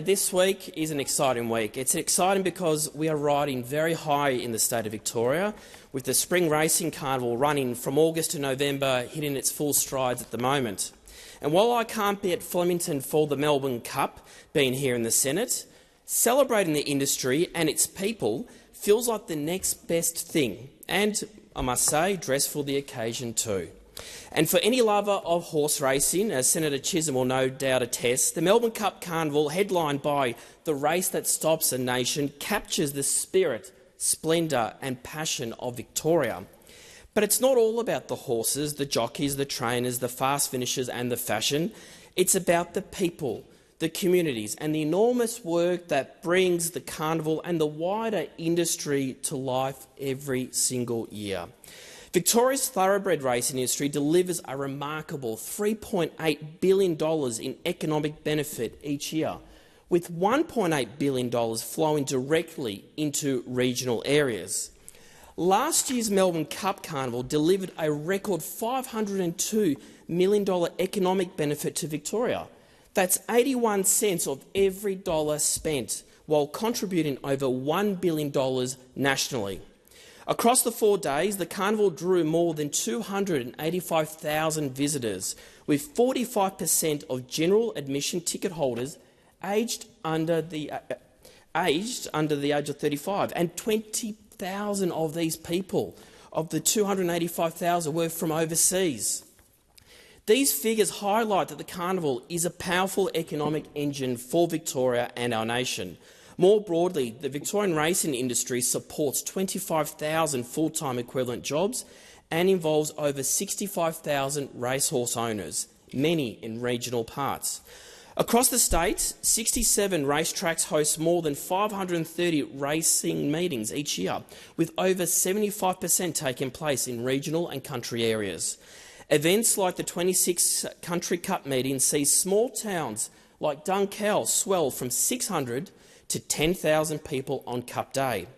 this week is an exciting week. It's exciting because we are riding very high in the state of Victoria, with the Spring Racing Carnival running from August to November, hitting its full strides at the moment. And while I can't be at Flemington for the Melbourne Cup, being here in the Senate, celebrating the industry and its people feels like the next best thing, and I must say, dress for the occasion too. And for any lover of horse racing, as Senator Chisholm will no doubt attest, the Melbourne Cup Carnival, headlined by the race that stops a nation, captures the spirit, splendour and passion of Victoria. But it's not all about the horses, the jockeys, the trainers, the fast finishers and the fashion. It's about the people, the communities and the enormous work that brings the carnival and the wider industry to life every single year. Victoria's thoroughbred racing industry delivers a remarkable $3.8 billion in economic benefit each year, with $1.8 billion flowing directly into regional areas. Last year's Melbourne Cup Carnival delivered a record $502 million economic benefit to Victoria. That's 81 cents of every dollar spent, while contributing over $1 billion nationally. Across the 4 days, the carnival drew more than 285,000 visitors, with 45% of general admission ticket holders aged under the age of 35, and 20,000 of these people, of the 285,000, were from overseas. These figures highlight that the carnival is a powerful economic engine for Victoria and our nation. More broadly, the Victorian racing industry supports 25,000 full-time equivalent jobs and involves over 65,000 racehorse owners, many in regional parts. Across the state, 67 racetracks host more than 530 racing meetings each year, with over 75% taking place in regional and country areas. Events like the 26 Country Cup meetings see small towns like Dunkeld swell from 600 to 10,000 people on Cup Day.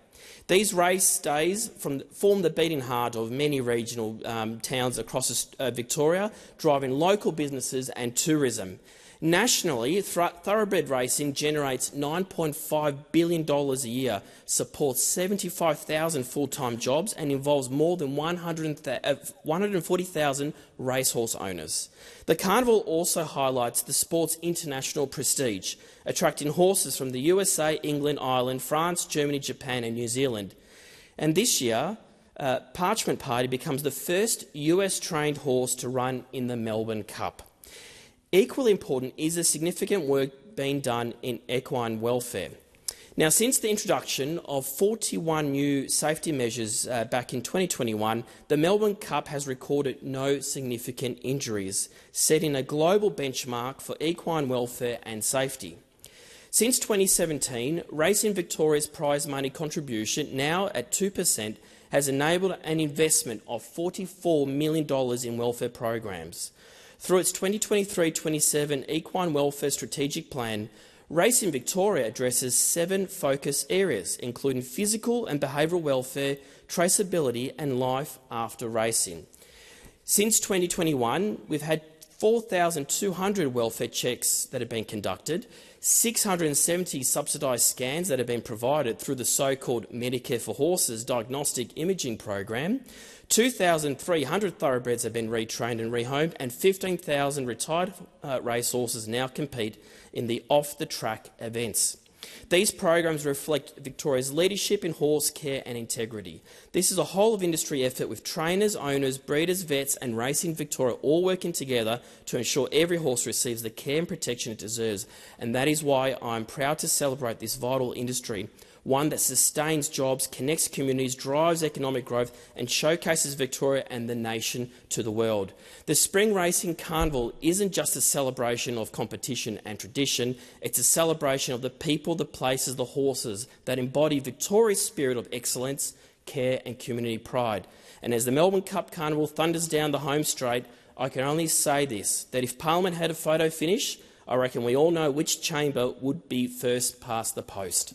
These race days form the beating heart of many regional towns across Victoria, driving local businesses and tourism. Nationally, thoroughbred racing generates $9.5 billion a year, supports 75,000 full-time jobs and involves more than 140,000 racehorse owners. The carnival also highlights the sport's international prestige, attracting horses from the USA, England, Ireland, France, Germany, Japan and New Zealand. And this year, Parchment Party becomes the first US-trained horse to run in the Melbourne Cup. Equally important is the significant work being done in equine welfare. Now, since the introduction of 41 new safety measures back in 2021, the Melbourne Cup has recorded no significant injuries, setting a global benchmark for equine welfare and safety. Since 2017, Racing Victoria's prize money contribution, now at 2%, has enabled an investment of $44 million in welfare programs. Through its 2023-27 Equine Welfare Strategic Plan, Racing Victoria addresses 7 focus areas, including physical and behavioural welfare, traceability and life after racing. Since 2021, we've had 4,200 welfare checks that have been conducted, 670 subsidised scans that have been provided through the so-called Medicare for Horses diagnostic imaging program, 2,300 thoroughbreds have been retrained and rehomed, and 15,000 retired racehorses now compete in the off-the-track events. These programs reflect Victoria's leadership in horse care and integrity. This is a whole-of-industry effort with trainers, owners, breeders, vets and Racing Victoria all working together to ensure every horse receives the care and protection it deserves, and that is why I am proud to celebrate this vital industry, one that sustains jobs, connects communities, drives economic growth and showcases Victoria and the nation to the world. The Spring Racing Carnival isn't just a celebration of competition and tradition, it's a celebration of the people, the places, the horses that embody Victoria's spirit of excellence, care and community pride. And as the Melbourne Cup Carnival thunders down the home straight, I can only say this, that if Parliament had a photo finish, I reckon we all know which chamber would be first past the post.